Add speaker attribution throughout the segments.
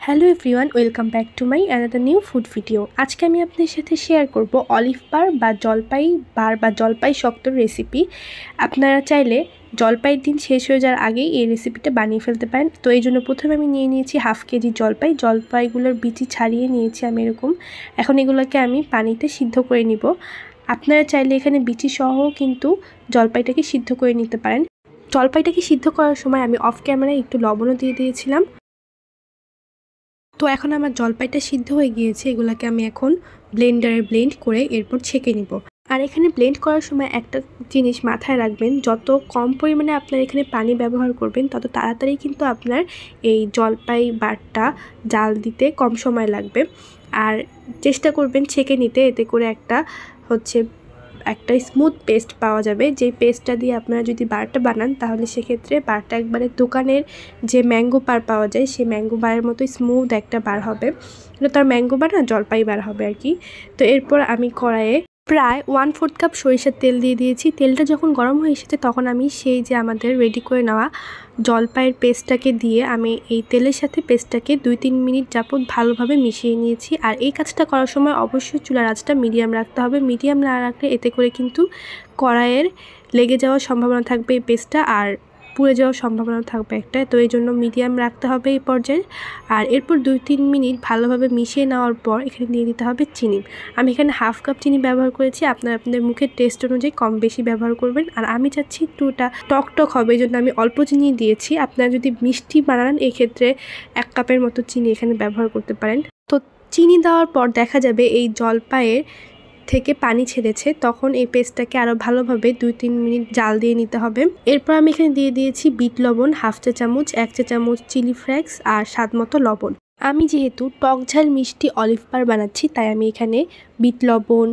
Speaker 1: Hello everyone, welcome back to my another new food video. আজকে আমি আপনাদের সাথে শেয়ার করব অলিভ বার বা জলপাই শক্তর রেসিপি। আপনারা চাইলে জলপাইয়ের দিন শেষ হয়ে যাওয়ার আগেই এই রেসিপিটা বানিয়ে ফেলতে পারেন। তো এই জন্য প্রথমে আমি নিয়ে নিয়েছি হাফ কেজি জলপাইগুলোর বিচি ছাড়িয়ে নিয়েছি আমি এরকম। এখন এগুলোকে আমি পানিতে সিদ্ধ করে নিব। আপনারা চাইলে এখানে বিচি সহ কিন্তু জলপাইটাকে সিদ্ধ করে নিতে পারেন। জলপাইটাকে সিদ্ধ করার সময় আমি অফ ক্যামেরায় একটু লবণও দিয়ে দিয়েছিলাম। তো এখন আমার জলপাইটা সিদ্ধ হয়ে গিয়েছে, এগুলোকে আমি এখন ব্লেন্ডারে ব্লেন্ড করে এরপর ছেঁকে নিব। আর এখানে ব্লেন্ড করার সময় একটা জিনিস মাথায় রাখবেন, যত কম পরিমাণে আপনার এখানে পানি ব্যবহার করবেন তত তাড়াতাড়ি কিন্তু আপনার এই জলপাই বারটা জাল দিতে কম সময় লাগবে। আর চেষ্টা করবেন ছেঁকে নিতে, এতে করে একটা স্মুথ পেস্ট পাওয়া যাবে। যেই পেস্টটা দিয়ে আপনারা যদি বারটা বানান তাহলে সেক্ষেত্রে বারটা একবারে দোকানের যে ম্যাঙ্গো বার পাওয়া যায় সেই ম্যাঙ্গো বারের মতোই স্মুথ একটা বার হবে। এটা তার ম্যাঙ্গো বার না, জলপাই বার হবে আর কি। তো এরপর আমি কড়াইয়ে প্রায় 1/4 কাপ সরিষার তেল দিয়ে দিয়েছি। তেলটা যখন গরম হয়ে এসেছে তখন আমি সেই যে আমাদের রেডি করে নেওয়া জলপাইয়ের পেস্টটাকে দিয়ে আমি এই তেলের সাথে পেস্টটাকে 2-3 মিনিট যাবত ভালোভাবে মিশিয়ে নিয়েছি। আর এই কাজটা করার সময় অবশ্যই চুলার আঁচটা মিডিয়াম রাখতে হবে। মিডিয়াম না রাখলে এতে করে কিন্তু কড়াইয়ের লেগে যাওয়ার সম্ভাবনা থাকবে এই পেস্টটা, আর পুড়ে যাওয়ার সম্ভাবনা থাকবে একটা। তো এই জন্য মিডিয়াম রাখতে হবে এই পর্যায়ে। আর এরপর 2-3 মিনিট ভালোভাবে মিশিয়ে নেওয়ার পর এখানে দিয়ে দিতে হবে চিনি। আমি এখানে হাফ কাপ চিনি ব্যবহার করেছি, আপনারা আপনাদের মুখের টেস্ট অনুযায়ী কম বেশি ব্যবহার করবেন। আর আমি চাচ্ছি একটুটা টক হবে, এই জন্য আমি অল্প চিনি দিয়েছি। আপনারা যদি মিষ্টি বানান এক্ষেত্রে 1 কাপের মতো চিনি এখানে ব্যবহার করতে পারেন। তো চিনি দেওয়ার পর দেখা যাবে এই জলপাইয়ের থেকে পানি ছেড়েছে, তখন এই পেস্টটাকে আরও ভালোভাবে 2-3 মিনিট জাল দিয়ে নিতে হবে। এরপর আমি এখানে দিয়ে দিয়েছি বিট লবণ 1/2 চা চামচ, 1 চা চামচ চিলি ফ্লেক্স আর স্বাদ মতো লবণ। আমি যেহেতু টক ঝাল মিষ্টি অলিভ বার বানাচ্ছি তাই আমি এখানে বিট লবণ,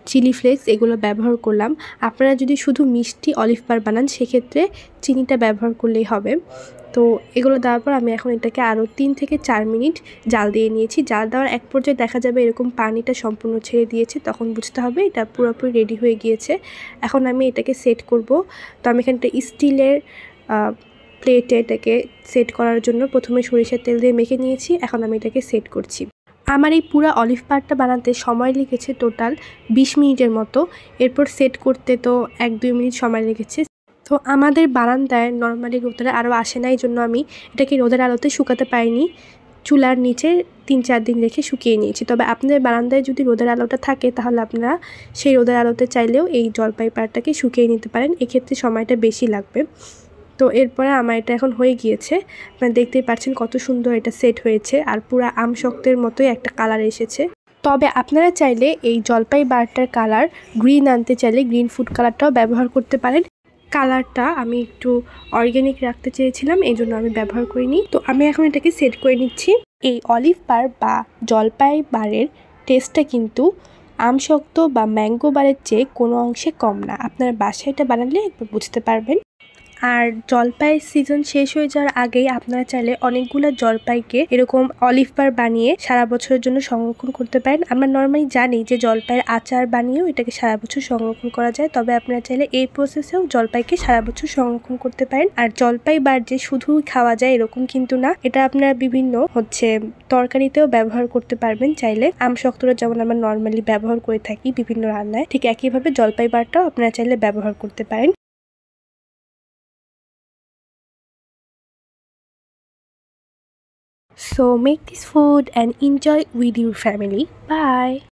Speaker 1: চিলি ফ্লেক্স এগুলো ব্যবহার করলাম। আপনারা যদি শুধু মিষ্টি অলিভ বার বানান সেক্ষেত্রে চিনিটা ব্যবহার করলেই হবে। তো এগুলো দেওয়ার পর আমি এখন এটাকে আরও 3 থেকে 4 মিনিট জাল দিয়ে নিয়েছি। জাল দেওয়ার এক পর্যায়ে দেখা যাবে এরকম পানিটা সম্পূর্ণ ছেড়ে দিয়েছে, তখন বুঝতে হবে এটা পুরোপুরি রেডি হয়ে গিয়েছে। এখন আমি এটাকে সেট করব। তো আমি এখানে একটা স্টিলের প্লেটে এটাকে সেট করার জন্য প্রথমে সরিষার তেল দিয়ে মেখে নিয়েছি। এখন আমি এটাকে সেট করছি। আমার এই পুরো অলিভ বারটা বানাতে সময় লেগেছে টোটাল 20 মিনিটের মতো। এরপর সেট করতে তো 1-2 মিনিট সময় লেগেছে। তো আমাদের বারান্দায় নর্মালি রোদের আলো আসে না, এই জন্য আমি এটাকে রোদের আলোতে শুকাতে পারিনি, চুলার নিচে 3-4 দিন রেখে শুকিয়ে নিয়েছি। তবে আপনাদের বারান্দায় যদি রোদের আলোটা থাকে তাহলে আপনারা সেই রোদের আলোতে চাইলেও এই জলপাই পাড়টাকে শুকিয়ে নিতে পারেন, এক্ষেত্রে সময়টা বেশি লাগবে। তো এরপরে আমার এটা এখন হয়ে গিয়েছে, আপনারা দেখতেই পাচ্ছেন কত সুন্দর এটা সেট হয়েছে, আর পুরো আম শক্তের মতোই একটা কালার এসেছে। তবে আপনারা চাইলে এই জলপাই বারটার কালার গ্রিন আনতে চাইলে গ্রিন ফুড কালারটাও ব্যবহার করতে পারেন। কালারটা আমি একটু অর্গ্যানিক রাখতে চেয়েছিলাম, এই জন্য আমি ব্যবহার করিনি। তো আমি এখন এটাকে সেট করে নিচ্ছি। এই অলিভ বার বা জলপাই বারের টেস্টটা কিন্তু আমশক্ত বা ম্যাঙ্গো বারের চেয়ে কোনো অংশে কম না। আপনারা বাসায় এটা বানালে একবার বুঝতে পারবেন। আর জলপাইয়ের সিজন শেষ হয়ে যাওয়ার আগেই আপনারা চাইলে অনেকগুলো জলপাইকে এরকম অলিভ বার বানিয়ে সারা বছরের জন্য সংরক্ষণ করতে পারেন। আমরা নর্মালি জানি যে জলপাইয়ের আচার বানিয়েও এটাকে সারা বছর সংরক্ষণ করা যায়, তবে আপনারা চাইলে এই প্রসেসেও জলপাইকে সারা বছর সংরক্ষণ করতে পারেন। আর জলপাই বার যে শুধু খাওয়া যায় এরকম কিন্তু না, এটা আপনারা বিভিন্ন তরকারিতেও ব্যবহার করতে পারবেন চাইলে। আমশক্তটা যেমন আমরা নর্মালি ব্যবহার করে থাকি বিভিন্ন রান্নায়, ঠিক একইভাবে জলপাই বারটাও আপনারা চাইলে ব্যবহার করতে পারেন। So make this food and enjoy with your family. Bye.